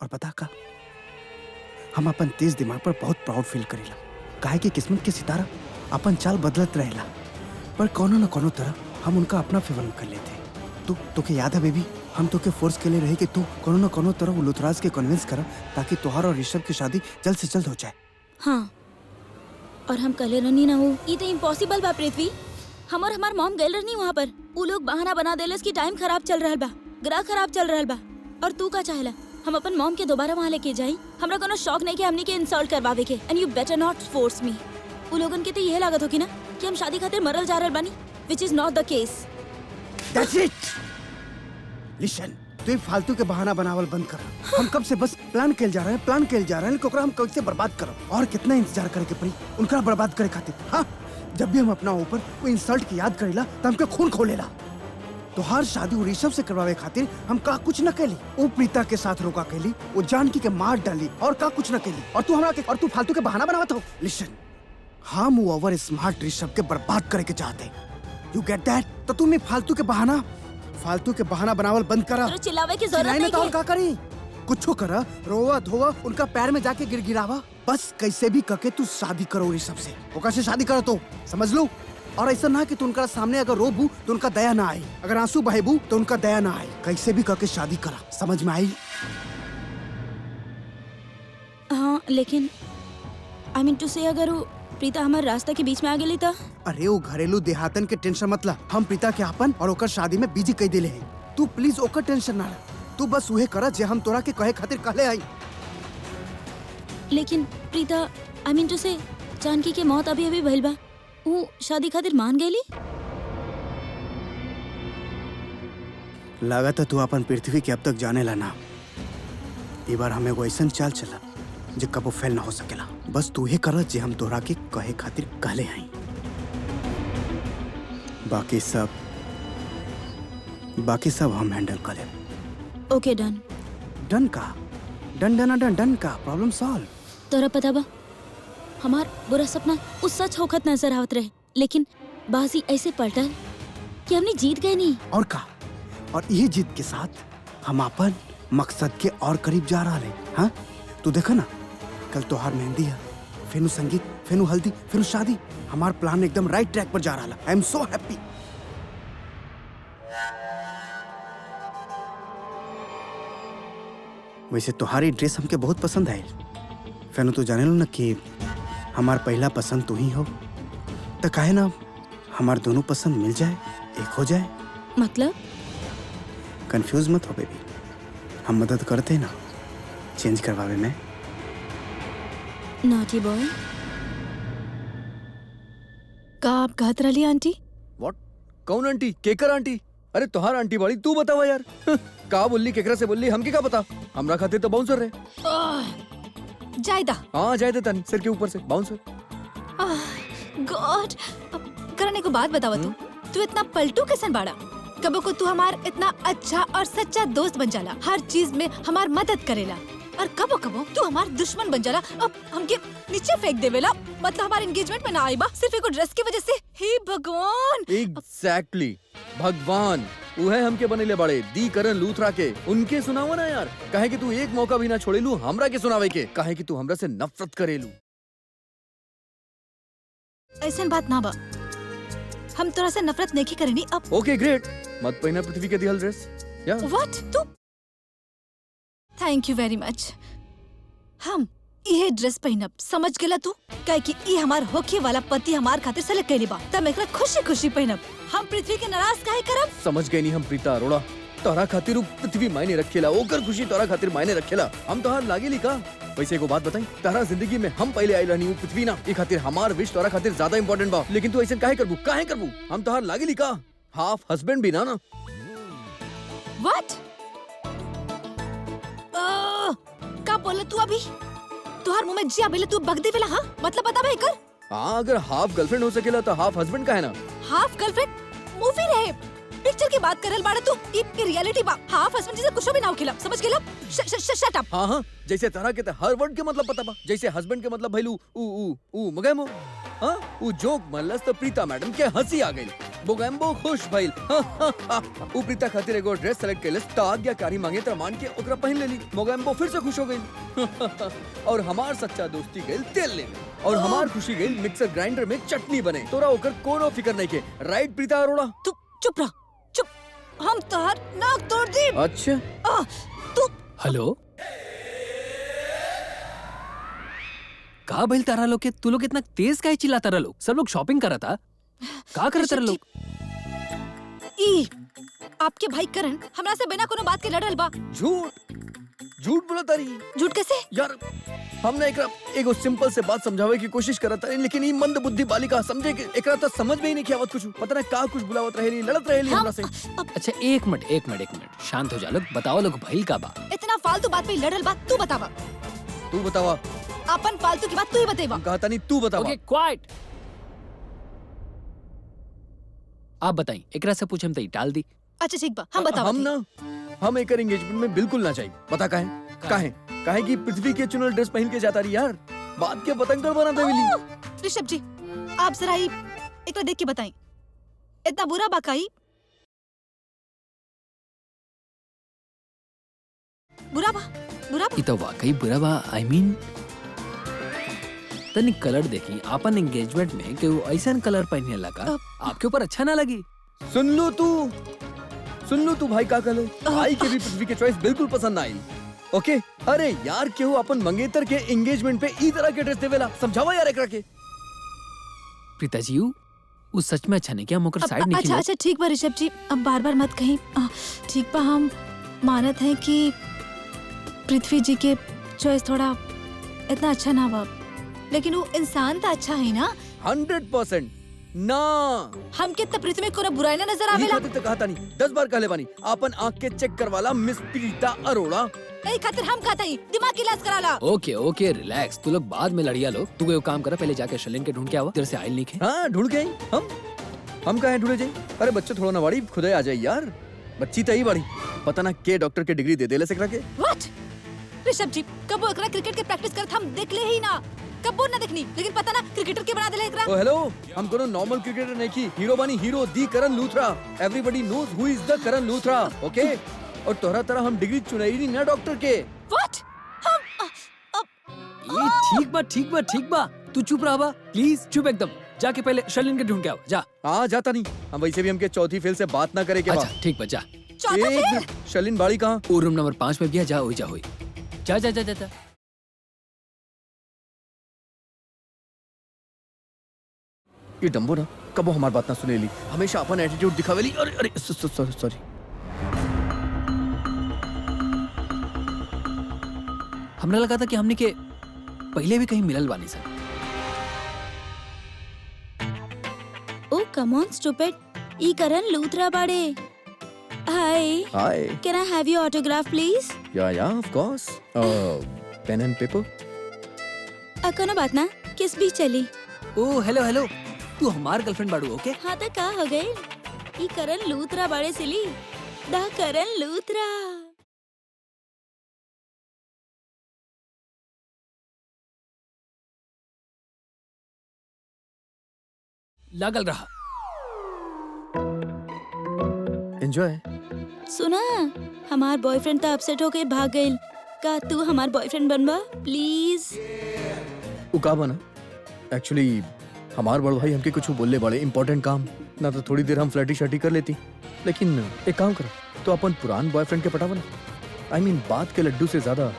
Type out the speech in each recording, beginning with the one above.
और पता का, हम अपन तेज दिमाग पर बहुत प्राउड फील करेला। काहे कि किस्मत के सितारा अपन चाल बदलत रहेला, पर कोनो न कोनो तरह हम उनका अपना फेवर में कर लेते। तोके याद है बेबी, हम तोके फोर्स के लिए रहे कि तू कोनो न कोनो तरह लुथराज के कन्विंस करा ताकि तोहार और ऋषभ की शादी जल्द से जल्द हो जाए। हाँ, और हम कले रहनी ना हो, ये तो इम्पॉसिबल बा पृथ्वी। हम और हमार मॉम गए रहनी वहाँ पर। वो लोग बहाना बना देलस कि टाइम खराब चल रहा बा, ग्राहक खराब चल रहा बा। और तू का चाहेला हम अपन मॉम के दोबारा वहाँ लेके जाई? हमरा कोनो शौक नहीं कि हमनी के इंसल्ट करवावे के। And you better not force me. वो लोगन के तो ये लागत हो कि ना कि हम शादी खातिर मरल जा रहल बानी, which is not the case. That's it. Listen, तू ये फालतू के बहाना बनावल बंद कर। हम कब से बस प्लान कैल जा रहे हैं कि ओकरा हम कैसे बर्बाद करब और कितना इंतजार करे के पड़ी उनका बर्बाद करे खातिर। हाँ, जब भी हम अपना ऊपर वो इंसल्ट की याद करेला तो हमके खून खोलेला। तो हर शादी ऋषभ से करवावे खातिर हम का कुछ न कैली। वो प्रीता के साथ रोका कैली, वो जानकी के मार डाली और का कुछ न कैली। और तू फालतू के बहाना बनावत हो। लिसन, हम वो ओवर स्मार्ट ऋषभ के बर्बाद करे के चाहते। You get that? तो तुम फालतू के बहाना बनावल बंद करा। चिल्लावे की जरूरत नहीं है। का करी कुछ करा, रोवा धोवा उनका पैर में जाके गिरावा। बस कैसे भी करके तू शादी करो ऋषभ से। ओकर से शादी करो तो समझ लो। और ऐसा ना कि तू उनका सामने अगर रोबू तो उनका दया ना आई, अगर आंसू बहेबू तो उनका दया ना आई। कैसे भी करके शादी करा, समझ में आई? हाँ, लेकिन आई मीन टू से अगर वो प्रीता हमारे रास्ता के बीच में आ गेली तो? अरे वो घरेलू देहातन के टेंशन मत ला। हम प्रीता के आपन और ओकर शादी में बिजी कई दिले हैं। तू प्लीज ओकर टेंशन ना ले। तू बस उहे करा जे हम तोरा के कहे खातिर कहले आई। लेकिन प्रीता आई मीन टू से जानकी के मौत अभी अभी भइल बा, वो शादी खातिर मान गईली? लागत है तू अपन पृथ्वी के अब तक जाने ला ना। ये बार हमें वो ऐसा चाल चला जे कबो फेल ना हो सकेला। बस तू ही कर जे हम तोरा के कहे खातिर कहले आई। बाकी सब हम हैंडल कर लेब। ओके, डन। डन का? डन का प्रॉब्लम सॉल्व। तोरा पता बा, हमार बुरा सपना उस सच होखत नजर आवत रहे, लेकिन बाजी ऐसे पलटल कि हमने जीत गए नहीं। और का? और यही जीत के साथ हम अपन मकसद के और करीब जा रहा है। हाँ, तू देखा ना, कल तोहार मेहंदी है, फिर संगीत, फिर हल्दी, फिर शादी। हमार प्लान एकदम राइट ट्रैक पर जा रहा है। I am so happy. वैसे तुम्हारी ड्रेस हमके बहुत पसंद आई। फिर तो जाने लो ना कि हमार पहला पसंद तू ही हो, तो काहे ना हमार दोनों पसंद मिल जाए, एक हो जाए। मतलब? कंफ्यूज मत हो बेबी, हम मदद करते ना चेंज करवावे में। Naughty boy. का आप कहत रही आंटी? व्हाट? कौन आंटी? केकर आंटी? अरे तोहार आंटी बाड़ी, तू बतावा यार। का बोलली, केकरा से बोलली, हमके का पता? हमरा खातिर तो बाउंसर रहे। जायदा। हाँ जायदा तन सिर के ऊपर से बाउंसर। गॉड, करने को बात बतावा तू इतना पलटू कैसन बाड़ा? कबो को तू हमार इतना अच्छा और सच्चा दोस्त बन जाला, हर चीज में हमार मदद करेला, और कबो कबो तू हमार दुश्मन बन जाला, अब हमके नीचे फेंक देवेला। मतलब हमारे एंगेजमेंट में ना आई बा सिर्फ एक ड्रेस की वजह से। हे भगवान! एग्जैक्टली, भगवान उहे हमके बनेले बड़े दी करन लूथरा के। उनके सुनावा ना यार, काहे कि तू एक मौका भी ना छोड़ेलू हमरा के सुनावे के, काहे कि तू हमरा से नफरत करेलू। ऐसन बात ना बा, हम तोरा से नफरत नहीं करेनी अब। ओके ग्रेट, मत पहना पृथ्वी के दिहल ड्रेस। या व्हाट? तू? थैंक यू वेरी मच। हम ये ड्रेस पहनब, समझ गेला तू? काहे कि ई हमार होखे वाला पति हमार खातिर सेलेक्ट कइले बा, त एकरा खुशी खुशी पहनब। हम पृथ्वी के नाराज काहे करब? समझ गई नहीं हम प्रीता अरोड़ा। तोरा खातिर पृथ्वी मायने रखेला, ओकर खुशी तोरा खातिर मायने रखेला। हम तोहार लागेली का? वैसे को बात बताई, तारा जिंदगी में हम पहले आई रहनी पृथ्वी ना, ई खातिर हमार विश तोरा खातिर ज्यादा इंपॉर्टेंट बा। लेकिन तू ऐसे काहे करबू? हम तोहार लागेली का? हाफ हस्बैंड भी ना। व्हाट? का बोला तू अभी? तुहार मुंह में जिया बेले तू बग देवेला? हां, मतलब बता बे कर। हां, अगर हाफ गर्लफ्रेंड हो सकेला तो हाफ हस्बैंड का है ना? हाफ गर्लफ्रेंड मूवी रहे, पिक्चर की बात करल बाड़ा तू ई रियलिटी बा हाफ हस्बैंड जैसे कुछ भी ना होखेला समझ गेला शट अप हाँ हाँ जैसे तरह के हर वर्ड के मतलब पता बा जैसे हस्बैंड के मतलब भइलू ऊ मगैमो हाँ ऊ जोक मल्लस तो प्रीता मैडम के हंसी आ गई बोगैम्बो खुश भइल ऊ प्रीता खातिर एगो ड्रेस सेलेक्ट कैलस त आज्ञाकारी मांगे त मान के ओकरा पहन लेली मोगैम्बो फिर से खुश हो गई और हमार सच्चा दोस्ती गइल तेल लेवे और हमार खुशी गइल मिक्सर ग्राइंडर में चटनी बने तोरा ओकर कोनो फिकर नहीं के राइट प्रीता अरोड़ा तू चुप रह चुप हम तोहर नाक तोड़ दी अच्छा तू हेलो का भइल तारा लोग के तू लोग इतना तेज काहे चिल्लाता रहा लोग सब लोग शॉपिंग करा था का करत रहा लोग ई आपके भाई करण हमरा से बिना कोनो बात के लड़ल बा झूठ बोला तारी झूठ कैसे यार हमने एकरा एगो सिंपल से बात समझावे की कोशिश करत तारी लेकिन ई मंद बुद्धि बालिका समझे के एकरा तो समझ में ही नहीं आवत कुछ पता नहीं का कुछ बुलावत रहेली लड़त रहेली हमरा से अच्छा एक मिनट शांत हो जा लोग बताओ लोग भइल का बा इतना फालतू बात पे लड़ल बा तू बतावा तू बतावा अपन फालतू की बात तू ही बतेवा कहता नहीं तू बतावा ओके क्वाइट आप बताई एकरा से पूछम तई टाल दी अच्छा ठीक बा हम बतावा हम ना हम एकर एंगेजमेंट में बिल्कुल ना चाहिए पता काहे कि पृथ्वी के चुनल ड्रेस पहन के जाता रही यार बात के पतंगड़ बना देविली ऋषभ जी आप जरा ही एकरा देख के बताई इतना बुरा बाकाई बुरा बा ई तो वाकई बुरा बा आई मीन तनी कलर देखी अपन एंगेजमेंट में कि वो ऐसा कलर पहनने लगा आपके ऊपर अच्छा ना लगी सुन लो तू भाई का कहले भाई के भी पृथ्वी के चॉइस बिल्कुल पसंद आई ओके अरे यार केहू अपन मंगेतर के एंगेजमेंट पे ई तरह के ड्रेस देवेला समझावा यार एकरा के प्रीता जी वो सच में अच्छा नहीं क्या मोकर साइड नहीं अच्छा ठीक बा ऋषभ जी अब बार-बार मत कहीं ठीक बा हम मानत हैं कि पृथ्वी जी के चॉइस थोड़ा इतना अच्छा ना बा लेकिन वो इंसान तो अच्छा है ना 100% ना हम कितना पृथ्वी में कोनो बुराई ना नजर आवेला खातिर तो कहता नहीं 10 बार कहले बानी अपन आँख के चेक करवाला मिस प्रीता अरोड़ा नहीं खातिर हम कहता ही दिमाग की इलाज कराला ओके रिलैक्स तू लोग बाद में लड़िया लो तू कोई काम कर पहले जाके शलिन के ढूंढ के आवा तेरे से आइल नहीं खे हाँ ढूंढ के आई हम कहाँ ढूंढे जाए अरे बच्चे थोड़ा ना बाड़ी खुद आ जाए यार बच्ची तो ही बाड़ी पता ना के डॉक्टर के डिग्री दे देले सकरा के व्हाट ऋषभ जी कब वो एकरा क्रिकेट के प्रैक्टिस करत हम देख ले ही ना कब ना देखनी लेकिन पता ना क्रिकेटर के बना देले एकरा ओ हेलो हम कोनो नॉर्मल क्रिकेटर नहीं की हीरो बानी हीरो दी करण लूथरा एवरीबॉडी नोज हु इज द करण लूथरा ओके और तोहरा तरह हम डिग्री चुनाई नहीं ना डॉक्टर के व्हाट ये ठीक बा तू चुप रहा बा प्लीज चुप एकदम जाके पहले शलिन के ढूंढ के आओ जा हाँ जाता नहीं हम वैसे भी हमके चौथी फेल से बात ना करे के अच्छा ठीक बा जा चौथा एक फेल मिनट, शलिन बाड़ी कहाँ वो रूम नंबर 5 में भी है जा होई जा ये डम्बो ना कबो हमारी बात ना सुनेली हमेशा अपन एटीट्यूड दिखावेली अरे सॉरी हमने लगा था कि हमने के पहले भी कहीं मिलल बानी सर ओ कम ऑन स्टूपिड ई करण लूथरा बाड़े hi hi can I have your autograph please या of course pen and paper कोनो बात ना किस भी चली ओ हेलो तू हमार गर्लफ्रेंड बाड़ू ओके हाँ तो का हो गए ई करण लूथरा बाड़े सिली दा करण लूथरा लागल रहा एंजॉय सुना हमार बॉयफ्रेंड तो अपसेट होके भाग गइल का तू हमार बॉयफ्रेंड बनबा प्लीज उका बना एक्चुअली हमार बड़ भाई हमके कुछ बोलले बड़े इम्पोर्टेंट काम ना तो थोड़ी देर हम फ्लर्टी शर्टी कर लेती लेकिन एक काम कर तो अपन पुरान बॉयफ्रेंड के पटावा ना आई मीन बात के लड्डू से ज्यादा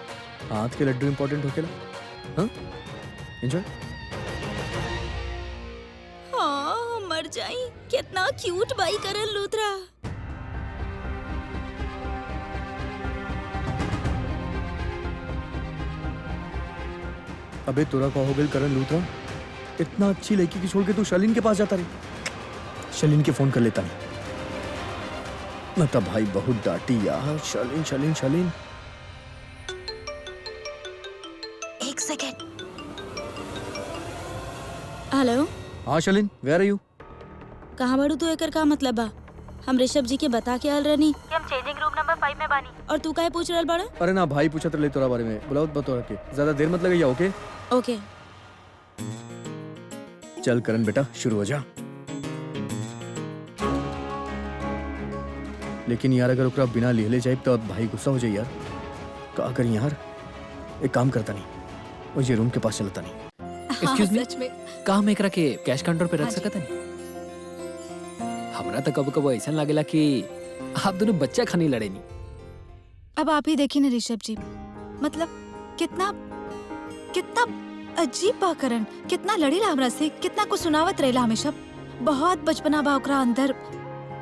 हाथ के लड्डू इम्पोर्टेंट होकेला हाँ एंजॉय हाँ मर जाई कितना क्यूट बाई करण लूथरा अबे तोरा का हो गइल करण लूथरा इतना अच्छी लड़की की छोड़ के तू शलिन के पास जाता रही शलिन के फोन कर लेता नहीं न तो भाई बहुत डांटी यार शलिन एक सेकंड हेलो हाँ शलिन वेयर आर यू कहाँ बाड़ू तू एकर का मतलब बा हम ऋषभ जी के बता के आल रहनी कि हम चेंजिंग रूम नंबर 5 में बानी, और तू काहे पूछ रहल बड़ा? अरे ना भाई पूछा तो ले तोरा बारे में बुलाओ बतो रखे ज्यादा देर मत लगेगा। ओके ओके। चल करण बेटा शुरू हो जा। लेकिन यार अगर ओकरा बिना लिहले जाए तो अब भाई गुस्सा हो जाए यार। का करी यार, एक काम करता नहीं वो ये रूम के पास चलता नहीं। Excuse me? सच में का हम एकरा के कैश काउंटर पे रख हाँ जी। सकत नहीं? हमरा तो कब कब ऐसा लागेला कि आप दोनों बच्चा खानी लड़े नहीं। अब आप ही देखिए ना ऋषभ जी, मतलब कितना कितना अजीब बा करण, कितना लड़ेला हमरा से, कितना कुछ सुनावत रहेला हमेशा। बहुत बचपना बा ओकरा अंदर,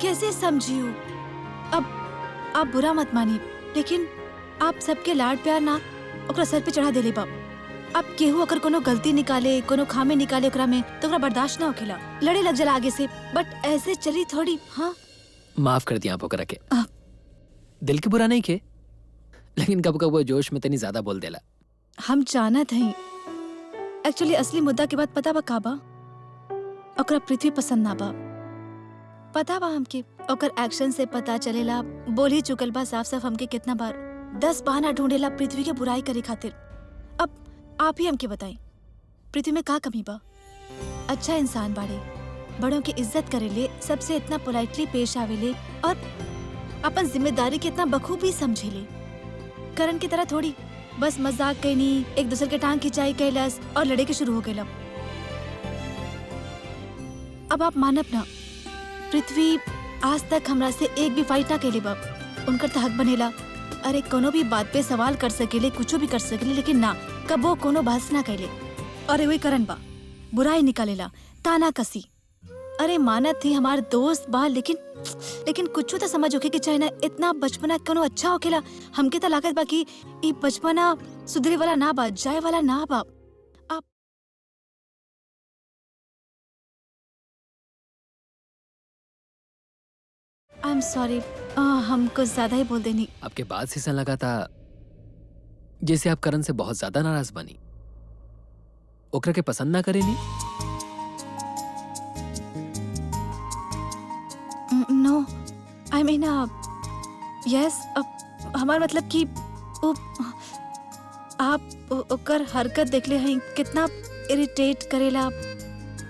कैसे समझियो। अब आप बुरा मत मानिए, लेकिन आप सबके लाड प्यार ना ओकरा सर पे चढ़ा देले बा। अब केहू अगर कोनो गलती निकाले, कोनो खामी निकाले ओकरा में, तो ओकरा बर्दाश्त ना होखेला, लड़े लग जाला आगे से। बट ऐसे चली थोड़ी। हाँ माफ कर दिया आप ओकरा के। आ। दिल के बुरा नहीं के, लेकिन कब कब वो जोश में तनी ज्यादा बोल देला। हम जानत हई, एक्चुअली असली मुद्दा के बाद पता बा का बा, ओकरा पृथ्वी पसंद ना बा। पता बा हमके, ओकर एक्शन से पता चलेला, बोल ही चुकल बा साफ साफ हमके कितना बार। 10 बहाना ढूंढेला पृथ्वी के बुराई करे खातिर। अब आप ही हमके बताई, पृथ्वी में का कमी बा? अच्छा इंसान बाड़े, बड़ों की इज्जत करेले, सबसे इतना पोलाइटली पेश आवेले, और अपन जिम्मेदारी के इतना बखूबी समझेले। करण की तरह थोड़ी बस मजाक कहनी, एक दूसरे के टांग खिंचाई कैलस और लड़े के शुरू हो गए। अब आप मानब ना, पृथ्वी आज तक हमरा से एक भी फाइट ना कैले बाप। उनकर तो हक बनेला, अरे कोनो भी बात पे सवाल कर सकेले, कुछ भी कर सकेले, लेकिन ना कबो कोनो बहस ना कैले। अरे वही करण बा, बुराई निकालेला, ताना कसी। अरे मानत थी हमार दोस्त बा, लेकिन कुछ तो समझ होके कि चाहे ना इतना बचपना कोनो अच्छा होकेला। हमके तो लागत बा कि ई बचपना सुधरे वाला ना बा, जाए वाला ना बा। आप आई एम सॉरी, हम कुछ ज्यादा ही बोल देनी। आपके बात से ऐसा लगा था जैसे आप करण से बहुत ज्यादा नाराज बनी, ओकरा के पसंद ना करे नहीं। नो आई मीन यस, हमार मतलब कि आप ओकर हरकत देखले हैं कितना इरिटेट करेला,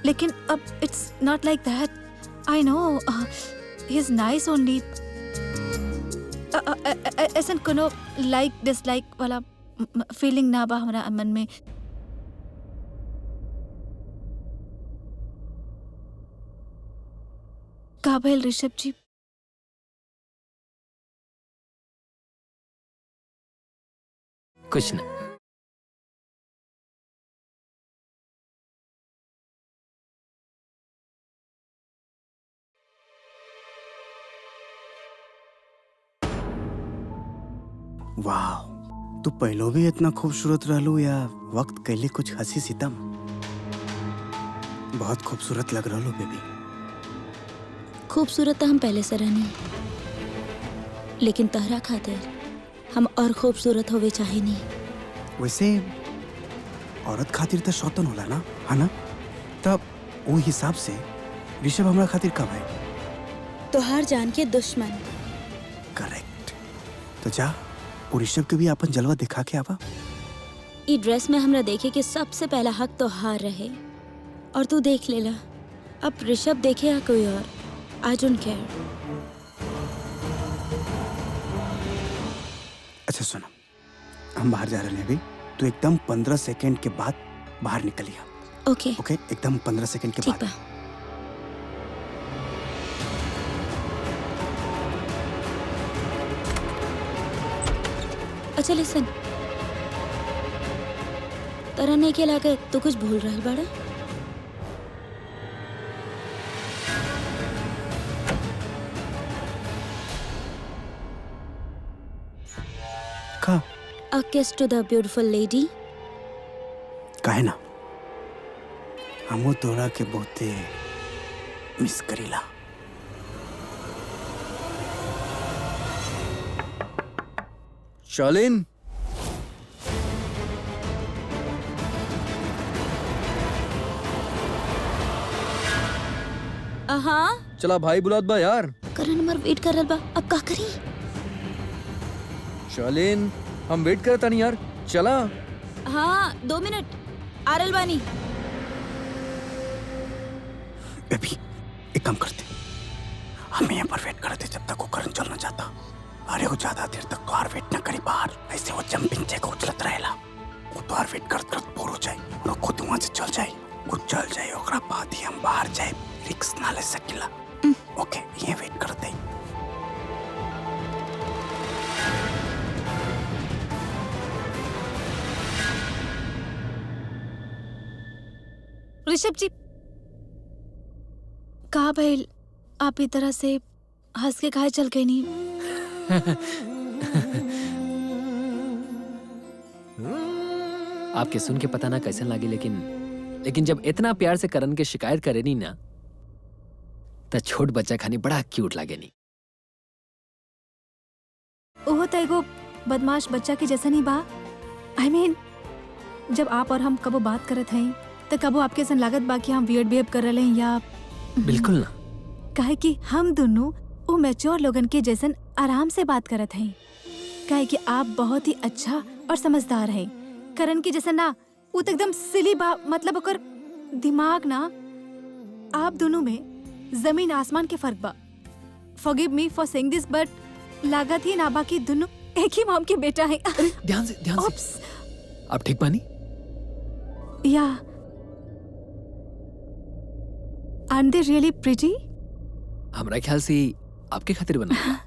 लेकिन अब it's not like that. I know he is nice only. ऐसा कोनो लाइक डिसलाइक वाला फीलिंग ना बा हमारा मन में। का भइल ऋषभ जी? कुछ ना। वाह, तू पहलो भी इतना खूबसूरत रहलू या वक्त कैले कुछ हंसी सितम? बहुत खूबसूरत लग रहलू बेबी। खूबसूरत तो हम पहले से रहनी, लेकिन तहरा खातिर हम और खूबसूरत होवे चाहे नहीं। वैसे औरत खातिर तो शौतन होला ना, है ना? तब वो हिसाब से ऋषभ हमरा खातिर कब है? तो हार जान के दुश्मन। करेक्ट। तो जा वो ऋषभ के भी अपन जलवा दिखा के आवा। ई ड्रेस में हमरा देखे के सबसे पहला हक तो हार रहे, और तू देख लेला। अब ऋषभ देखे या कोई और, आई डोंट केयर। अच्छा सुनो, हम बाहर जा रहे हैं अभी, तो एकदम 15 सेकंड के बाद बाहर निकलिए। ओके ओके, एकदम 15 सेकंड के ठीक बाद। बा। अच्छा लिसन, तरह नहीं के लागे तू कुछ भूल रहा बड़ा। का? A kiss to the beautiful lady. काहे ना, हमो तोरा के बहुते मिस करीला। शालिन, हाँ चला भाई बुलात बा यार। करण हमार वेट कर रहल बा, अब का करी? शालिन, हम वेट करता नहीं यार, चला। हाँ 2 मिनट आ रहल बानी। बेबी एक काम करते, हम यहाँ पर वेट करते जब तक वो करण चलना चाहता। अरे वो ज्यादा देर तक तो और वेट न करी बाहर, ऐसे वो जंपिंग जैक उछलत रहेला। वो तो और वेट करत करत बोर हो जाए और वो खुद वहाँ से चल जाए। वो चल जाए ओकरा बाद ही हम बाहर जाए, रिक्स ना ले सकेला। ओके ये वेट करते। ऋषभ जी, कहा भइल आप ई तरह से हंस के काहे चल गए? नहीं आपके सुन के पता ना कैसे लगे, लेकिन जब इतना प्यार से करण के शिकायत करे नी ना, तो छोट बच्चा खानी बड़ा क्यूट लागे नी। ओहो तो एगो बदमाश बच्चा के जैसा नहीं बा। I mean, जब आप और हम कबो बात करत हई तो कबो आपके सन लागत बा कि हम वियर्ड बिहेव कर रहे हैं या बिल्कुल ना। काहे कि हम दोनों वो मैच्योर लोगन के जैसन आराम से बात करत हई। काहे कि आप बहुत ही अच्छा और समझदार हैं। करण की जैसा ना, वो तो एकदम सिली बा, मतलब ओकर दिमाग ना, आप दोनों में जमीन आसमान के फर्क बा। Forgive me for saying this, but लागत ही ना बा कि दोनों एक ही मॉम के बेटा हैं। ध्यान से Oops. आप ठीक बानी? या aren't they really pretty? हमारा ख्याल से आपके खातिर बना है।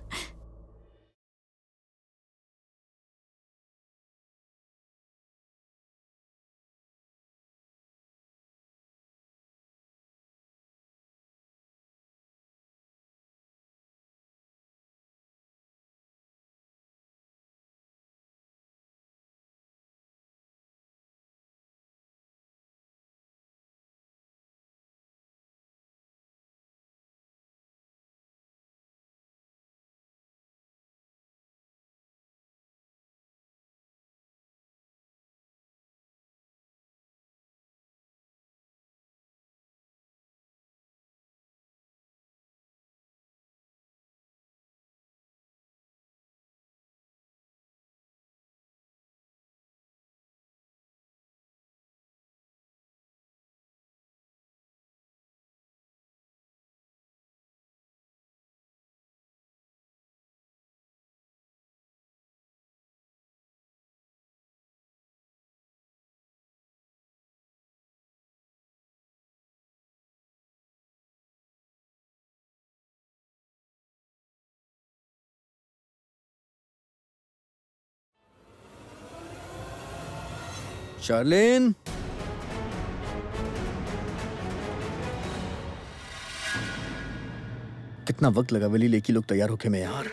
शार्लिन, कितना वक्त लगा वली लेकी लोग तैयार होके में यार।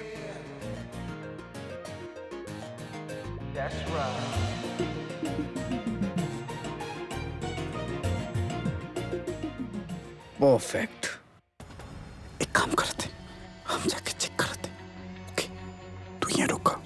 परफेक्ट। एक काम करते, हम जाके चेक करते। ओके तू यहाँ रुका।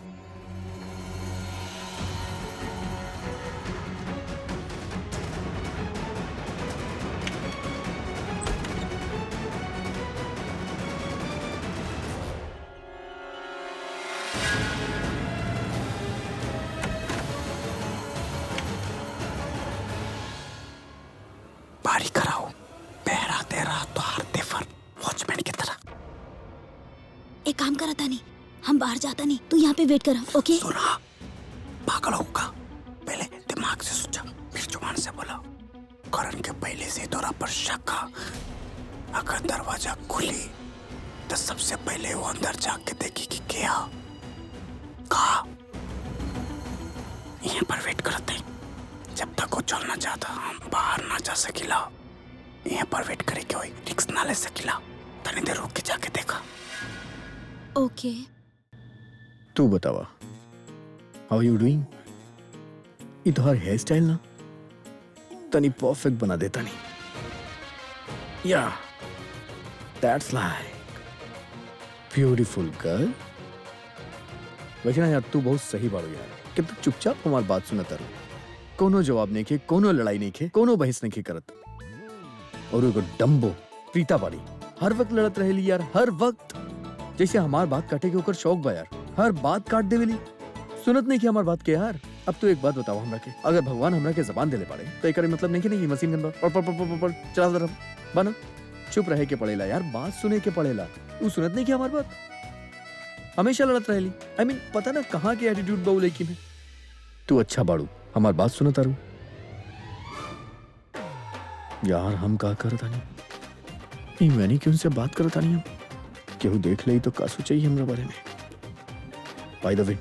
बारी कराओ, पहरा तेरा तो हारते फर वॉचमैन की तरह। एक काम करा था नहीं, हम बाहर जाता नहीं, तू यहाँ पे वेट करा। ओके सुना, पागल होगा, पहले दिमाग से सोचा फिर जुबान से बोला। करण के पहले से तोरा पर शक है। अगर दरवाजा खुली तो सबसे पहले वो अंदर जाके देगी कि क्या कहा। यहाँ पर वेट करते, जब तक वो चलना चाहता हम बाहर ना जा सकिला। यहाँ पर वेट करे क्यों, रिक्स ना ले सकिला। तनी देर रुक के जाके देखा। ओके तू बतावा, हाउ यू डूइंग? ये तो हर हेयर स्टाइल ना तनी परफेक्ट बना देता नहीं। या दैट्स लाइक ब्यूटीफुल गर्ल। वैसे ना यार तू बहुत सही बाड़ू यार, कि तू चुपचाप हमारी बात सुनता रहो। कोनो जवाब नहीं के, कोनो लड़ाई नहीं के, कोनो बहस नहीं के करत। और एगो डम्बो प्रीता बाड़ी हर वक्त लड़त रहेली यार, हर वक्त। जैसे हमार बात काटे के ओकर शौक बा यार, हर बात काट देवेली, सुनत नहीं कि हमार बात के यार। अब तो एक बात बताओ हमरा के, अगर भगवान हमरा के जबान देले पड़े तो एकर मतलब नहीं कि नहीं मशीन गन बा पर चला दे बना, चुप रहे के पड़ेला यार, बात सुने के पड़ेला। तू सुनत नहीं कि हमार बात, हमेशा लड़त रहेली। I mean, पता ना कहाँ के एटीट्यूड बा लड़की में। तू अच्छा बाड़ू, हमार बात सुना तारू यार, हम का करता नहीं मैंने क्यों से बात करता नहीं, हम केहू देख ले तो का सोचे हमरा बारे में। By the way,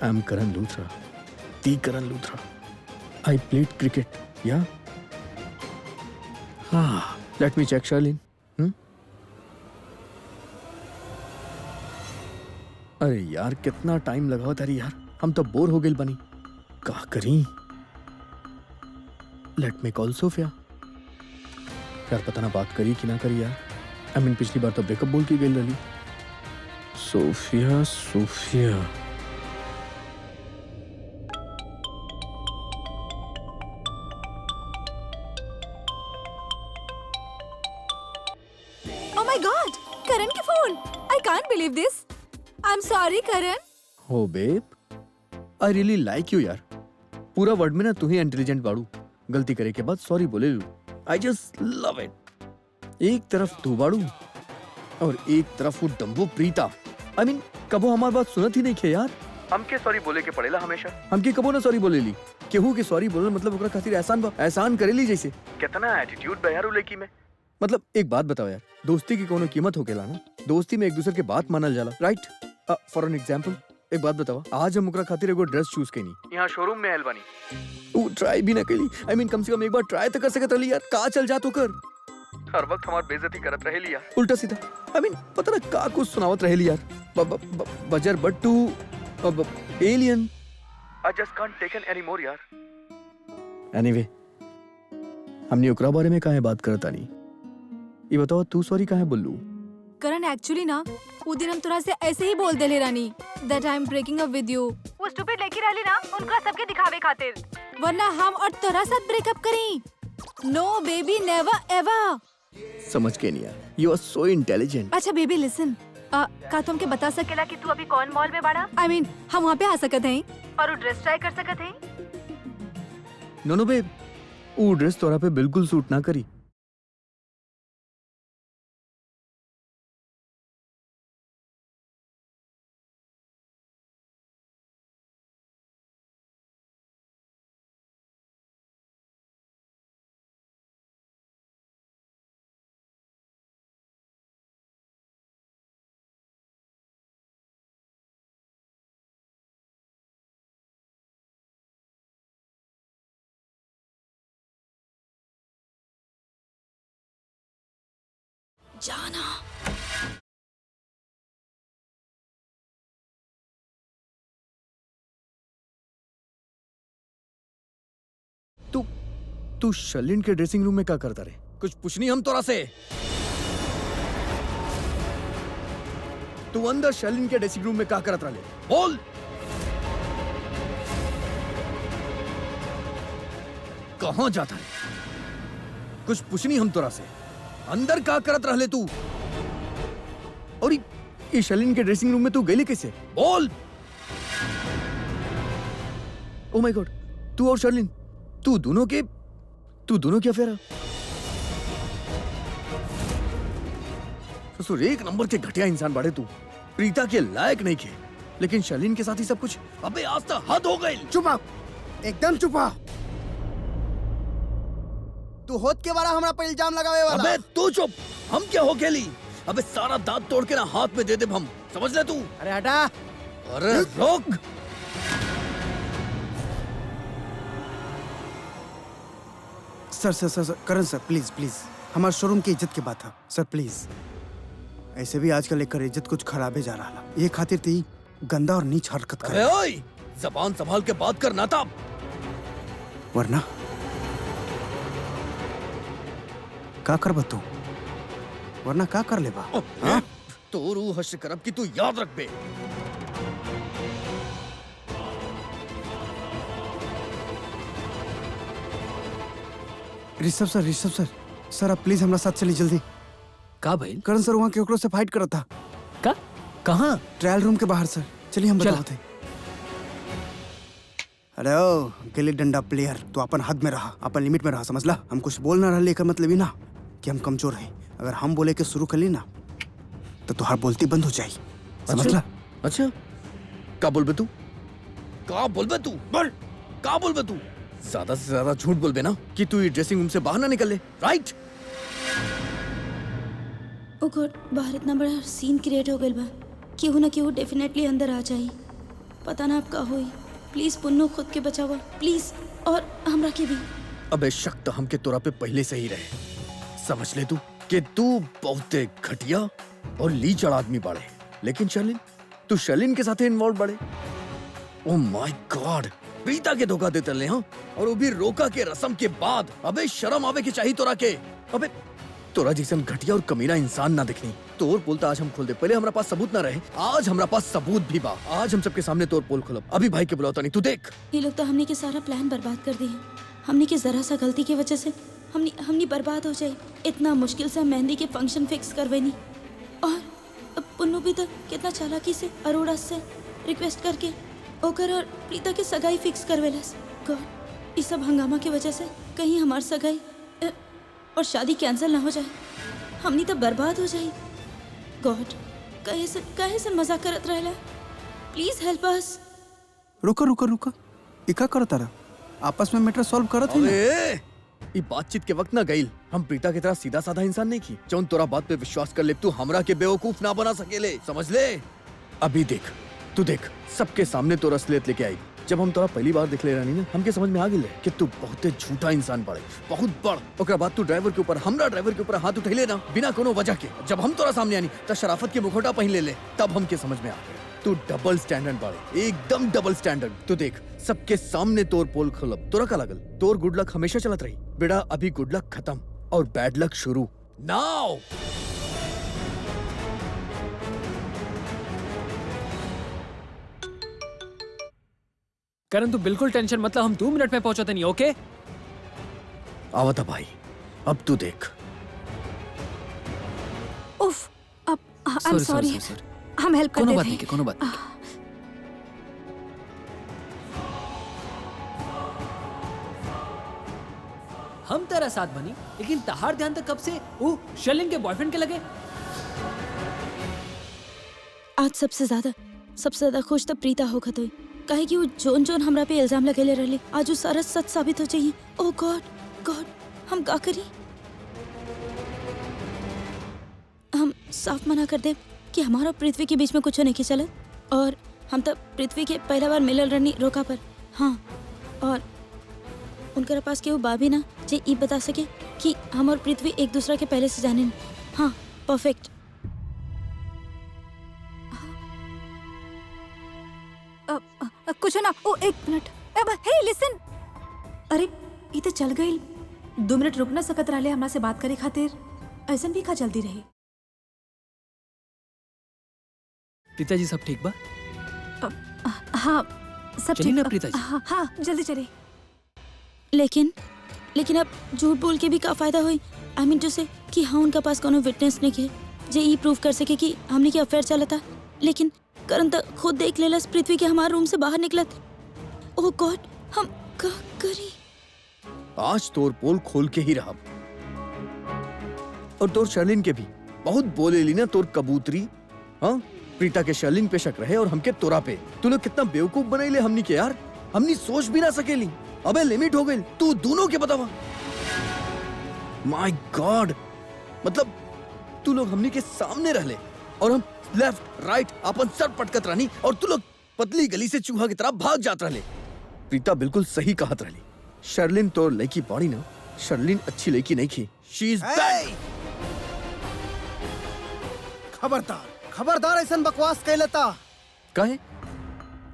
I am Karan Luthra, the Karan Luthra. I played cricket, या हाँ, लेट मी चेक शर्लिन। अरे यार कितना टाइम लगाओ तारी यार, हम तो बोर हो गए बनी, का करी। Let me call Sophia. यार पता ना बात करी कि ना करी यार, आई मीन पिछली बार तो ब्रेकअप बोल के गई रही। Sophia Sophia Oh my God! Karan की phone! I can't believe this. I'm sorry, Karan. हो babe, I really like you यार। पूरा वर्ड में ना तू ही इंटेलिजेंट बाड़ू, गलती करे के बाद सॉरी बोले लू। I just love it. एक तरफ तू बाड़ू और एक तरफ वो डम्बो प्रीता। आई मीन कबो हमार बात सुनत ही नहीं खे यार, हमके सॉरी बोले के पड़ेला हमेशा, हमके कबो ना सॉरी बोलेली। केहू के सॉरी बोलल मतलब ओकरा खातिर एहसान बा, एहसान करेली जैसे। कितना एटीट्यूड बा यार उ लड़की में। मतलब एक बात बताओ यार, दोस्ती की कोनो कीमत होकेला ना, दोस्ती में एक दूसरे के बात मानल जाला, राइट? फॉर एन एग्जांपल एक बात बतावा, आज हम ओकरा खातिर एगो ड्रेस चूज कईनी, यहाँ शोरूम में आइल बानी, वो ट्राई भी ना कईली। आई मीन कम से कम एक बार ट्राई तो कर सकत रहली यार, का चल जा तो कर। हर वक्त हमार बेइज्जती करत रहेली यार, उल्टा सीधा। आई मीन पता ना का कुछ सुनावत रहेली यार, बजर बट्टू एलियन। आई जस्ट कांट टेक एनी मोर यार। एनीवे, हमने ओकरा बारे में काहे बात करता नहीं, ये बताओ तू सॉरी काहे बोललू? करण एक्चुअली ना वो दिन हम तोरा से ऐसे ही बोल देले रानी that I am breaking up with you. वो स्टूपिड लड़की रहली ना, उनका सबके दिखावे खातिर, वरना हम और तोरा साथ ब्रेकअप करी। No baby, never ever. समझ के नहीं यार, you are so intelligent. अच्छा बेबी लिसन, का तुमके बता सकेला कि तू अभी कौन मॉल में बाड़ा? I mean हम वहाँ पे आ सकत हैं और वो ड्रेस ट्राई कर सकत हैं? नो बेब, वो ड्रेस तोरा पे बिल्कुल सूट ना करी। जाना। तू शर्लिन के ड्रेसिंग रूम में क्या करता रे? कुछ पूछनी हम तोरा से? तू अंदर शर्लिन के ड्रेसिंग रूम में क्या करत रहे? बोल। कहाँ जाता है? कुछ पूछनी हम तोरा से, अंदर क्या करत रहले तू? और ये शर्लिन के ड्रेसिंग रूम में तू गई कैसे? बोल। ओ माय गॉड, तू और शर्लिन, तू दोनों क्या फेरा? ससुर एक नंबर के घटिया इंसान बाड़े तू, प्रीता के लायक नहीं खे, लेकिन शर्लिन के साथ ही सब कुछ। अबे आज तो हद हो गई। चुपा, एकदम चुपा। तू होत के बारा हमरा पे इल्जाम लगावे वाला। अबे तू चुप, हम क्या हो गेली? अबे सारा दांत तोड़ के ना हाथ में दे दे हम, समझ ले तू। अरे हटा। अरे रोक। सर करण सर, प्लीज प्लीज, हमारे शोरूम की इज्जत की बात है सर, प्लीज। ऐसे भी आजकल एक इज्जत कुछ खराबे जा रहा, ये खातिर ती गंदा और नीच हरकत करे। अबे ओए, जबान संभाल के बात कर नाता, वरना का कर बतू, वरना का कर लेबा? हाँ? तो रू हश करब कि तू याद रख बे। ऋषभ सर, सर आप प्लीज हमारा साथ चलिए जल्दी। का भाई? करण सर वहाँ केकरो से फाइट करता, कहाँ? ट्रायल रूम के बाहर सर। चलिए हम चला। बताते हैं। अरे ओ गिल्ली डंडा प्लेयर, तो अपन हद में रहा, अपन लिमिट में रहा, समझला? हम कुछ बोल ना रहे का मतलब ही ना कि हम कमजोर हैं। अगर हम बोले के शुरू कर ली ना तो तुहार बोलती बंद हो जाएगी, समझला? अच्छा का बोलबे तू? का बोलबे तू? बोल का बोलबे तू? ज्यादा से ज्यादा झूठ बोलबे ना कि तू ये ड्रेसिंग रूम से बाहर ना निकल ले, राइट? ओ गॉड, बाहर इतना बड़ा सीन क्रिएट हो गइल बा। केहू ना केहू डेफिनेटली अंदर आ जाई। पता ना अब का होई। प्लीज पुन्नू खुद के बचावा प्लीज, और हमरा के भी। अबे शक तो हमके तोरा पे पहले से ही रहे। समझ ले तू कि तू बहुत घटिया और लीचड़ आदमी बाड़े, लेकिन शर्लिन, तू शर्लिन के साथ इन्वॉल्व बाड़े। ओ माय गॉड, प्रीता के धोखा देते ले, हाँ? और वो भी रोका के रस्म के बाद। अबे शर्म आवे के चाहिए तोरा के। अबे तोरा जैसन घटिया और कमीना इंसान ना दिखनी। तोर पोल तो आज हम खोल दे। पहले हमारा पास सबूत ना रहे, आज हमारा पास सबूत भी बा। आज हम सबके सामने तोर पोल खोलब। अभी भाई के बुलाता नहीं, तू देख। ये लोग तो हमने के सारा प्लान बर्बाद कर दिए। हमने के जरा सा गलती की वजह से हमने बर्बाद हो जाए। इतना मुश्किल से हम मेहंदी के फंक्शन फिक्स करवेनी, और अब पुन्नू भी तक कितना चालाकी से अरोड़ा से रिक्वेस्ट करके ओकर और प्रीता के सगाई फिक्स करवेलस। गॉड, इस सब हंगामा की वजह से कहीं हमार सगाई और शादी कैंसिल ना हो जाए। हमनी तो बर्बाद हो जाए। गॉड, कहे से मजाक करत रहेला। Please help us. रुका रुका रुका, इका करता रहा, आपस में मैटर सॉल्व करत है ना। अबे ये बातचीत के वक्त ना गईल। हम प्रीता की तरह सीधा साधा इंसान नहीं की जौन तोरा बात पे विश्वास कर ले। तू हमरा के बेवकूफ ना बना सकेले, समझ ले? अभी देख, तू देख, सबके सामने तोरा असलियत लेके आई। जब हम तोरा पहली बार दिखले रहनी ना, हमके समझ में आ गेल कि तू बहुत झूठा इंसान बाड़े, बहुत बड़। ओकरा बाद तू ड्राइवर के ऊपर, हमरा ड्राइवर के ऊपर हाथ उठैले ना बिना कोनो वजह के। जब हम तोरा सामने आनी त शराफत के मुखौटा पहन ले तब हमके समझ में आ गया तू डबल स्टैंडर्ड बाड़े, एकदम डबल स्टैंडर्ड। तू देख, सबके सामने तोर पोल खोलब। तोरा का लागल तोर गुड लक हमेशा चलत रही? बेटा अभी गुड लक खत्म और बैड लक शुरू। नाउ करण तू बिल्कुल टेंशन मतलब, हम 2 मिनट में पहुंचते नहीं। ओके आवता भाई, अब तू देख। उफ, अब आई एम सॉरी सॉरी, हम हेल्प कर कोनो देते बात हैं। नहीं के, कोनो बात नहीं। हम तेरा साथ बनी, लेकिन तहार ध्यान तक कब से वो शर्लिन के बॉयफ्रेंड के लगे? आज सबसे ज्यादा खुश तो प्रीता होगा तो, काहे कि वो जोन हमरा पे इल्जाम लगेले रहले, आज वो सारा सच साबित हो जाइए। ओ गॉड गॉड, हम का करी? हम साफ मना कर दे कि हमारा पृथ्वी के बीच में कुछ नहीं चला, और हम तब पृथ्वी के पहला बार मिलल रहनी रोका पर। हाँ, और उनके पास केहू बा भी ना जे ई बता सके कि हम और पृथ्वी एक दूसरा के पहले से जाने। हाँ, परफेक्ट। कुछ ना, ओ 1 मिनट। अब हे लिसन, अरे ये तो चल गई। 2 मिनट रुक ना सकत रहले हमरा से बात करे खातिर? ऐसन भी का जल्दी रही? प्रीता जी सब ठीक बा? हाँ सब चलिए ठीक। ना प्रीता जी। हाँ जल्दी चले। लेकिन अब झूठ बोल के भी का फायदा हुई? आई मीन टू से कि हाँ उनका पास कोनो विटनेस नहीं के जे ई प्रूव कर सके कि हमने के अफेयर चला था। लेकिन करण तो खुद देख लेलस पृथ्वी के हमारे रूम से बाहर निकलत। ओह गॉड, हम का करी? आज तोर पोल खोल के ही रहा, और तोर शर्लिन के भी। बहुत बोले ली ना तोर कबूतरी। हाँ, प्रीता के शर्लिन पे शक रहे और हमके तोरा पे। तू लोग कितना बेवकूफ बनैले हमनी के यार, हमनी सोच भी ना सकेली। अबे लिमिट हो गई, तू दोनों के बतावा। माय गॉड, मतलब तू लोग हमनी के सामने रहले और हम लेफ्ट राइट अपन सर पटकत रहनी, और तू लोग पतली गली से चूहा की तरह भाग जात रहले। प्रीता बिल्कुल सही कहत रहली। शर्लिन तो लड़की बाड़ी ना, शर्लिन अच्छी लड़की नहीं थी। She is bad. खबरदार खबरदार, ऐसन बकवास कह लेता। काहे?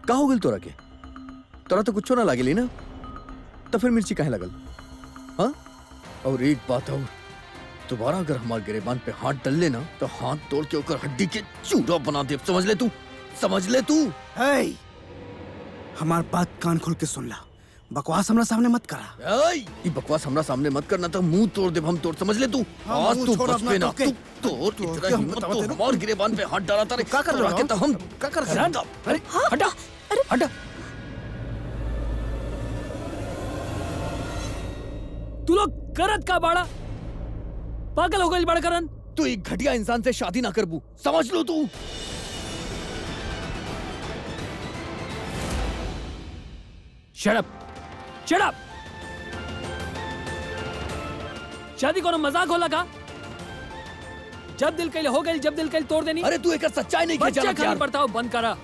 का हो गल तोरा के? तोरा तो कुछो ना लागेली ना, तो फिर मिर्ची काहे लगल? हाँ, और एक बात और, दोबारा अगर हमारे गिरेबान पे हाथ डल लेना तो हाथ तोड़ के ऊपर हड्डी के चूरा बना दे। समझ ले तू, समझ ले तू। हे, हमार बात कान खोल के सुन ला। बकवास हमरा सामने मत करा। ये बकवास हमरा सामने मत करना तो मुंह तोड़ दे हम तोड़, समझ ले तू। हाँ, आज मुंह तू छोड़ बच अपना पे ना, टोके। तू तोड़ इतना हिम्मत तो हमार गिरेबान पे हाथ डाला तारे। क्या कर रहे हो? तो हम क्या कर रहे हो? अरे हटा, हटा। तू लोग करत का बाड़ा? पागल हो गई बड़ा करन। तू एक घटिया इंसान से शादी ना करबू, समझ लो तू। Shut up, shut up. शादी कोनो मजाक होला का? जब दिल कइले हो गई, जब दिल कइले तोड़ देनी। अरे तू एक सच्चाई नहीं बच्चा खेला खाली यार। पड़ता हो, बंद करा।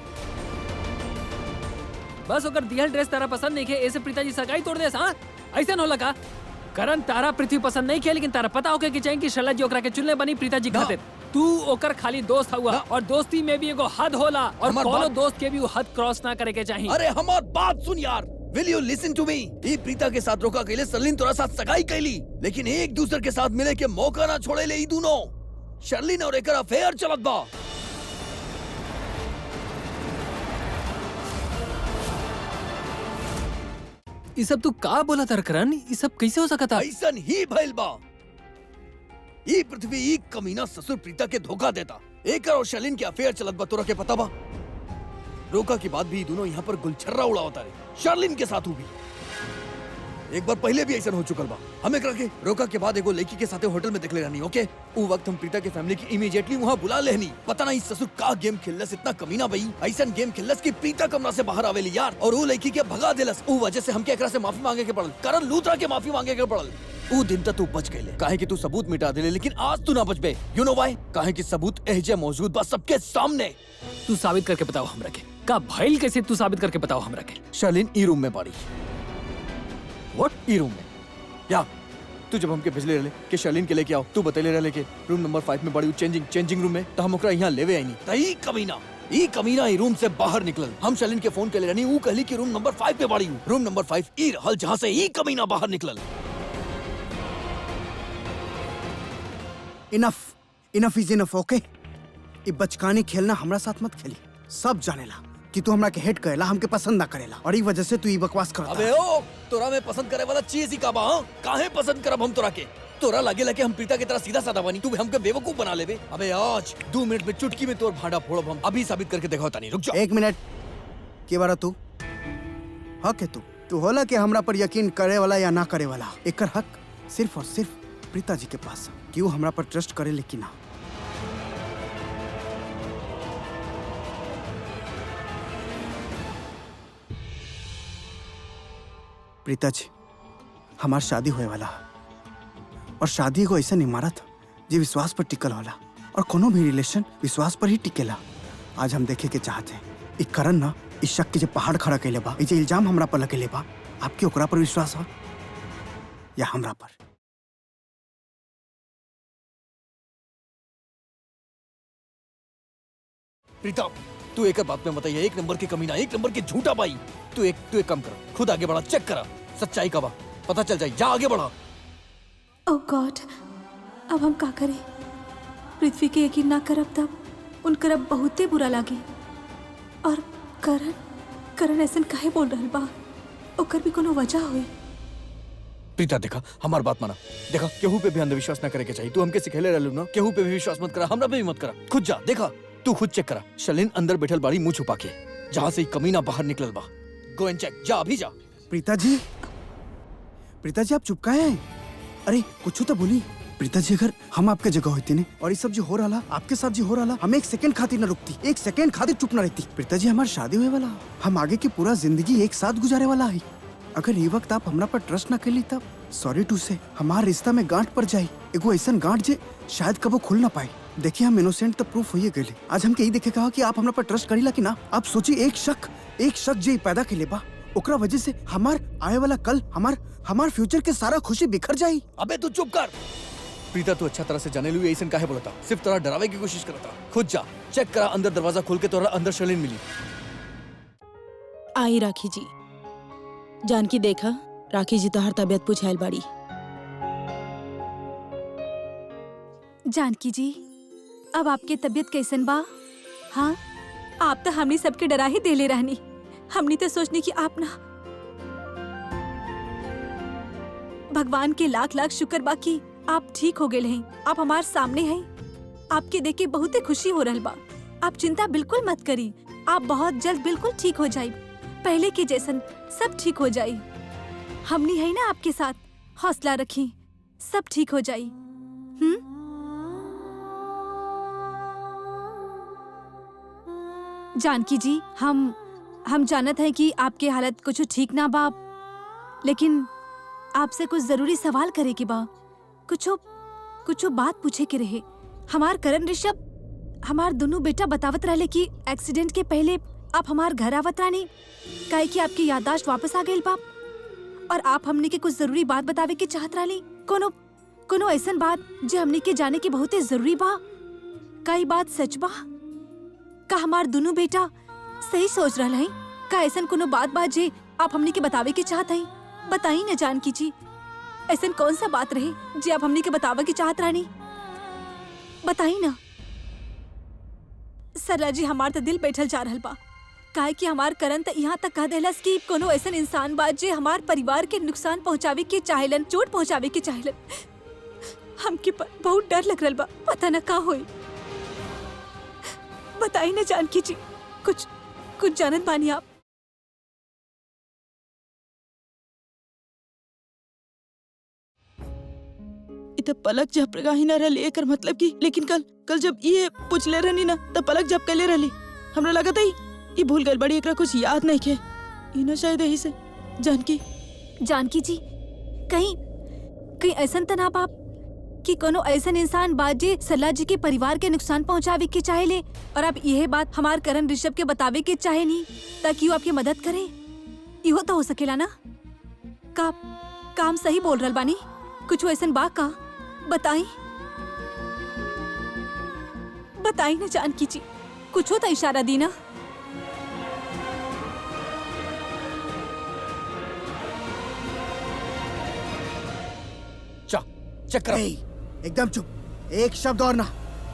बस ओकर दिहल ड्रेस तारा पसंद नहीं खे, ऐसे पिताजी सगाई तोड़ देस। हाँ ऐसा न होला का? करण तारा पृथ्वी पसंद नहीं खे, लेकिन तारा पता होके कि चाहिए कि शैला जी ओकरा के चुनले बनी पिताजी खातिर। तू ओकर खाली दोस्त हुआ, और दोस्ती में भी एगो हद होला, और हमार कोनो बात- दोस्त के भी वो हद क्रॉस ना करे के चाहिए। अरे हमार बात सुन यार, will you listen to me? ये प्रीता के साथ रोका कैले शर्लिन तोरा साथ सगाई कैली, लेकिन एक दूसरे के साथ मिले के मौका ना छोड़े ले। ई दोनों शर्लिन और एकर अफेयर चलत बा। ये सब तू का बोला तर करण? ये सब कैसे हो सकता? ऐसन ही भइल बा। ई पृथ्वी ई कमीना ससुर प्रीता के धोखा देता। एकर और शर्लिन के अफेयर चलत बा, तोरा के पता बा? रोका के बाद भी ई दोनों यहाँ पर गुलछर्रा उड़ावता रहे। शर्लिन के साथ भी एक बार पहले भी ऐसा हो चुकल बा। हमें करके रोका के बाद एगो लड़की के साथ होटल में देख ले रहनी। ओके वो वक्त हम प्रीता के फैमिली की इमीडिएटली वहाँ बुला लेनी। पता नहीं ससुर का गेम खेलस, इतना कमीना भाई। ऐसा गेम खेलस कि प्रीता कमरा से बाहर आवेली यार, और वो लड़की के भगा देलस। वो वजह से हमके एकरा से माफी मांगे के पड़ल, करण लूथरा के माफी मांगे के पड़ल। वो दिन तक तू बच गए, काहे कि तू सबूत मिटा दिले, लेकिन आज तू ना बच बे। You know why? काहे कि सबूत एहजे मौजूद बा सबके सामने। तू साबित करके बताओ हमरा के। का भइल कैसे? तू साबित करके बताओ हमरा के। शर्लिन ई रूम में पड़ी। व्हाट? ई रूम में? या तू जब हमके भेजले रहले कि शर्लिन के लेके आओ, तू बतैले रहले कि रूम नंबर 5 में बड़ी चेंजिंग रूम में, तो हम ओकरा यहाँ लेवे आई नहीं। तई कमीना ई रूम से बाहर निकलल। हम शर्लिन के फोन के ले रहनी, ऊ कहली कि रूम नंबर 5 पे बड़ी हूँ। रूम नंबर 5 ई रहल जहाँ से ई कमीना बाहर निकलल। इनफ इज इनफ, ओके? ये बचकानी खेलना हमरा साथ मत खेली। सब जानेला कि तू हमरा के हेट करेला, हमके पसंद ना करेला, और ई वजह से तू ई बकवास करता। अबे ओ, तोरा में पसंद करे वाला चीज ही का बा? हाँ? काहे पसंद करब हम तोरा के? तोरा लगे लगे हम प्रीता की तरह सीधा साधा बनी, तू हमके बेवकूफ बना लेबे। अबे आज 2 मिनट में चुटकी में तोर भांडा फोड़ब हम। अभी साबित करके दिखाओ तानी, रुक जा। 1 मिनट के बारा तू हक है, तू होला कि हमरा पर यकीन करे वाला या ना करे वाला। एकर हक सिर्फ और सिर्फ प्रीता जी के पास है कि वो हमरा पर ट्रस्ट करे लेकिन ना। प्रीता जी, हमार शादी होए वाला है, और शादी को ऐसा इमारत जो विश्वास पर टिकल होला, और कोनो भी रिलेशन विश्वास पर ही टिकेला। आज हम देखे के चाहते हैं ई करण ना इस शक के जो पहाड़ खड़ा कैले बा, ई जो इल्जाम हमरा पर लगेले बा, आपके ओकरा पर विश्वास हो या हमरा पर? प्रीता तू एक बात में बताइए, 1 नंबर की कमीना, 1 नंबर की झूठा भाई। तू एक काम कर, खुद आगे बढ़ा, चेक करा सच्चाई का बा, पता चल जाए। जा आगे बढ़ा। ओह गॉड, अब हम का करें? पृथ्वी के यकीन ना करब तब उनकर अब बहुते बुरा लागे। और करण ऐसन काहे बोल रहल बा? ओकर भी कोनो वजह होई। प्रीता देखा, हमार बात माना। देखा, केहू पे भी अंधविश्वास ना करे के चाहिए। तू हमके सिखेले रहलू ना, केहू पे भी विश्वास मत करा, हमरा पे भी मत करा। खुद जा, देखा तू खुद चेक करा। शर्लिन अंदर बैठल बाड़ी मुंह छुपा के, जहाँ से कमीना बाहर निकलल बा। गो एंड चेक, जा अभी जा। प्रीता जी आप चुप काहे हैं? अरे कुछ तो बोली। प्रीता जी, अगर हम आपके जगह होती ने और ये सब जो हो रहा आपके साथ जो हो रहा, हम 1 सेकंड खातिर न रुकती, 1 सेकंड खातिर चुप न रहती। प्रीता जी, हमारी शादी हुए वाला, हम आगे की पूरा जिंदगी एक साथ गुजारे वाला है। अगर ये वक्त आप हमरा पर ट्रस्ट न कर ली तब सॉरी टू से हमार रिश्ता में गांठ पड़ जाये, एगो ऐसा गांठ जे शायद कबो खुल ना पाए। देखिए, हम इनोसेंट तो प्रूफ होइए गए। आज हमके यही देखे कहा कि आप हमरा पर ट्रस्ट करीला कि ना। आप सोचिए, एक शक जे पैदा के लेबा, ओकरा वजह से हमार आए वाला कल, हमार फ्यूचर के सारा खुशी बिखर जाई। अबे तू चुप कर। प्रीता तू अच्छा तरह से जाने लू, ऐसा काहे बोलता? सिर्फ तरह डरावे की कोशिश करता। खुद जा चेक करा, अंदर दरवाजा खोल के तोरा अंदर शर्लिन मिली। आई राखी जी, जानकी देखा, राखी जी तो हर तबियत पूछाइल बाड़ी। जानकी जी, अब आपके तबीयत कैसन बा? हाँ, आप तो हमनी सबके डरा ही देले रहनी। हमनी तो सोचनी कि आप ना। भगवान के लाख लाख शुक्र बा कि आप ठीक हो गए हैं। आप हमारे सामने हैं। आपके देख के बहुत खुशी हो रहल बा। आप चिंता बिल्कुल मत करी। आप बहुत जल्द बिल्कुल ठीक हो जाई। पहले के जैसन सब ठीक हो जाई। हमनी है ना आपके साथ। हौसला रखी, सब ठीक हो जाई। जानकी जी, हम जानत हैं कि आपके हालत कुछ ठीक ना बा, लेकिन आपसे कुछ जरूरी सवाल करे के बा। कुछ बात पूछे के रहे। हमार करण ऋषभ, हमार दोनों बेटा बतावत रहले कि एक्सीडेंट के पहले आप हमार घर आवत रानी, काहे कि आपकी याददाश्त वापस आ गई बा, और आप हमने के कुछ जरूरी बात बतावे के चाहत रहली। कोनो ऐसन बात जो हमने के जाने की बहुत जरूरी बा। का ई बात सच बा? का हमार दोनों बेटा सही सोच रहा है? का ऐसन कोनो बात जे आप हमने के बतावे के चाहत हैं? बताई न जानकी जी, ऐसन कौन सा बात रहे जे आप हमने के बतावे के चाहत रानी? बताई ना। सरला जी, हमार तो दिल बैठल जा रहल बा, काहे कि हमार करण त यहाँ तक कह देलस कि कोनो ऐसन इंसान बा जे हमार परिवार के नुकसान पहुँचावे के चाहेलन, चोट पहुँचावे के चाहेलन। हमके बहुत डर लग रहल बा, पता न का होई। बताई न जानकी जी, कुछ जानत बानी आप? इत पलक झपका ही न रही एकर मतलब की, लेकिन कल जब ये पूछले रहनी ना तब पलक झपकले रही। हमरा लगा था ये भूल गल बड़ी, एकरा कुछ याद नहीं के। ई ना शायद यही से। जानकी जी, कहीं ऐसन त ना बाप कि कोनो ऐसन इंसान बा जे सरला जी के परिवार के नुकसान पहुंचावे के चाहेले, और आप यह बात हमार करण ऋषभ के बतावे के चाहे नहीं ताकि वो आपकी मदद करे? इहो तो हो सकेला ना? काम सही बोल रहल बानी? कुछ ऐसन बा का? बताई ना जानकी जी, कुछ हो तो इशारा दी ना। चक्कर एकदम चुप, एक शब्द और ना।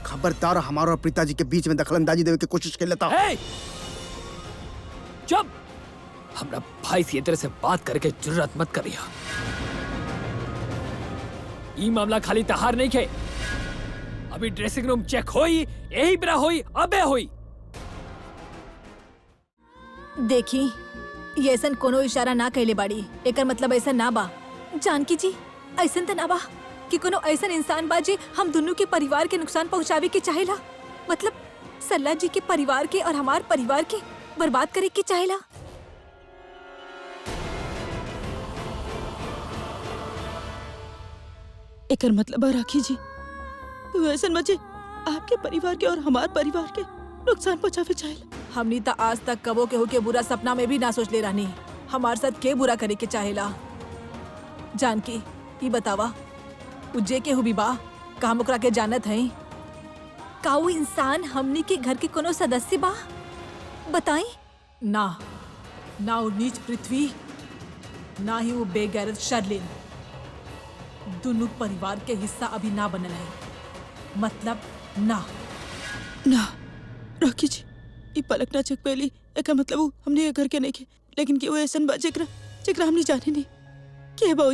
खबरदार हमारा और पिताजी के बीच में दखलंदाजी देने की कोशिश कर लेता। चुप! हमरा भाई से तेरे से बात करके जुर्रत मत करिया। ये मामला खाली तहार नहीं के। अभी ड्रेसिंग रूम चेक होई, यही बिरा होई, अबे होई। देखी, ये ऐसन कोनो इशारा ना कहले बाड़ी, एकर मतलब ऐसा ना बा। जानकी जी, ऐसन त ना बा कि कोनो ऐसन इंसान बा जे हम दोनों के परिवार के नुकसान पहुंचावे के चाहेला। मतलब सरला जी के परिवार के और हमार परिवार के बर्बाद करे के चाहेला। एकर मतलब राखी जी, तू ऐसन बचे आपके परिवार के और हमार परिवार के नुकसान पहुंचावे चाहेला। हमनी त आज तक कबो केहू के बुरा सपना में भी ना सोच ले रहनी हमार साथ के बुरा करे के चाहेला। जानकी, ये बतावा, उज्जे के हुबी बा का हम ओकरा के जानत हैं? का वो इंसान हमनी के घर के कोनो सदस्य बा? बताई ना। ना वो नीच पृथ्वी, ना ही वो बेगैरत शर्लिन। दोनों परिवार के हिस्सा अभी ना बनल है। मतलब ना राखी जी, ये पलक ना चक पहली एकर मतलब वो हमने ये घर के नहीं के, लेकिन कि वो ऐसन बा जेकरा हमने जाने नहीं के बा।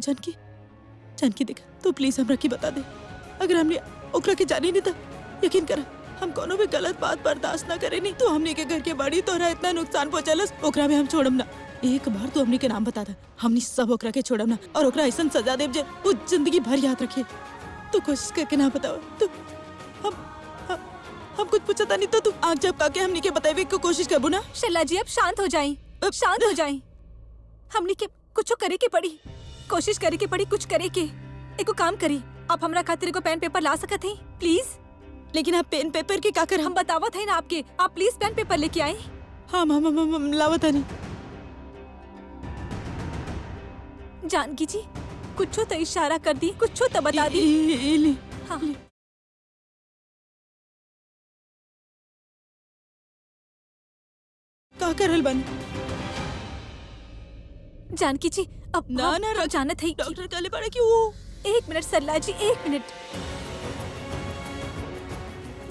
जानकी देखा तो प्लीज हमरा की बता दे। अगर हमने ओकरा के जाने नहीं था, यकीन कर हम कोनो भी गलत बात बर्दाश्त ना करे नहीं। तो हमने के घर के बाड़ी तोरा इतना नुकसान पहुंचालस, ओकरा में हम छोड़म ना। एक बार तो हमने के नाम बता दे, हमने सब ओकरा के छोड़म ना, और ओकरा ऐसा सजा देब जे वो जिंदगी भर याद रखे। तो कोशिश करके ना बताओ तो हम कुछ पूछता नहीं तो तू आँख झपका के हमने के बतावे की कोशिश करबो ना। शर्ला जी, अब शांत हो जाएं, शांत हो जाएं। हमने के कुछ करे के पड़ी, कोशिश करे के पड़ी कुछ करे के। एको काम करी, आप हमरा खातिर को पेन पेपर ला सकत हैं प्लीज? लेकिन आप पेन पेपर के का कर? हम बतावत है ना आपके, आप प्लीज पेन पेपर लेके आए। हाँ हम लावत नहीं। जानकी जी, कुछ तो इशारा कर दी, कुछ तो बता दी। हाँ। का करल बनी? जानकी जी, अब ना जानत है। डॉक्टर कहले पड़े कि वो। एक मिनट सरला जी, एक मिनट।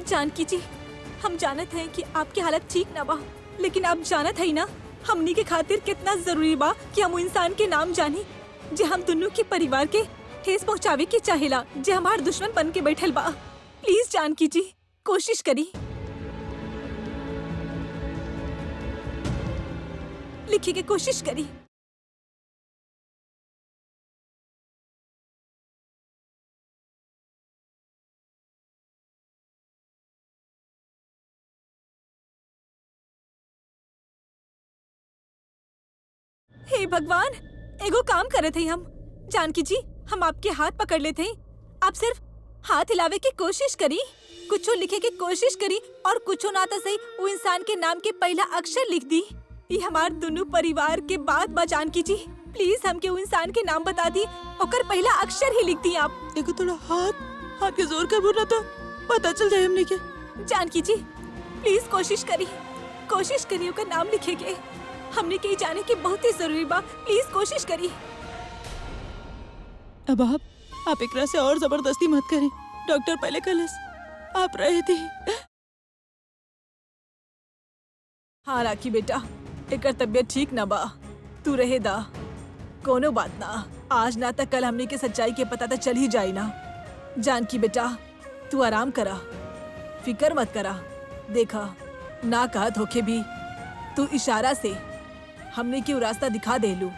जानकी जी, हम जानत हैं कि आपकी हालत ठीक ना बा, लेकिन आप जानत है ना हमनी के खातिर कितना जरूरी बा कि हम इंसान के नाम जानी। जे हम दोनों के परिवार के ठेस पहुँचावे के चाहेला, जे हमार दुश्मन बन के बैठल बा। प्लीज जानकी जी कोशिश करी, लिखे के कोशिश करी। हे भगवान, एगो काम करे थे हम। जानकी जी, हम आपके हाथ पकड़ लेते हैं, आप सिर्फ हाथ हिलावे की कोशिश करी, कुछो लिखे की कोशिश करी और कुछो ना तो सही वो इंसान के नाम के पहला अक्षर लिख दी। ये हमार दोनों परिवार के बात बा जानकी जी, प्लीज हमके वो इंसान के नाम बता दी, ओकर पहला अक्षर ही लिख दी आप। देखो थोड़ा हाथ के जोर कर बोलना तो पता चल जाए हमने क्या। जानकी जी प्लीज कोशिश करी ओकर नाम लिखे के, हमने कहीं जाने की बहुत ही जरूरी बा, प्लीज कोशिश करी। अब आप एकरा से और जबरदस्ती मत करें, डॉक्टर पहले कलस आप रहे थे। हाँ राखी बेटा, एकर तबीयत ठीक ना बा, तू रहे दा, कोनो बात ना, आज ना तक कल हमने के सच्चाई के पता तो चल ही जाए ना। जानकी बेटा तू आराम करा, फिकर मत करा, देखा ना कहत होके भी तू इशारा से हमने की रास्ता दिखा दे लू,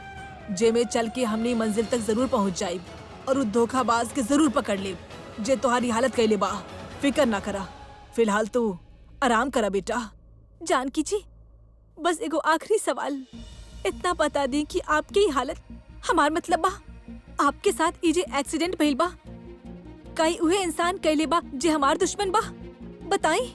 जे में चल के हमने मंजिल तक जरूर पहुंच जाए और उस धोखाबाज के जरूर पकड़ ले जे तुम्हारी हालत कैले बा। फिकर ना करा, फिलहाल तू आराम करा बेटा। जानकी जी बस एगो आखिरी सवाल, इतना बता दी कि आपकी ही हालत, हमार मतलब बा आपके साथ इजे एक्सीडेंट भइल बा, कई उहे इंसान कैले बा जे हमार दुश्मन बा, बताई।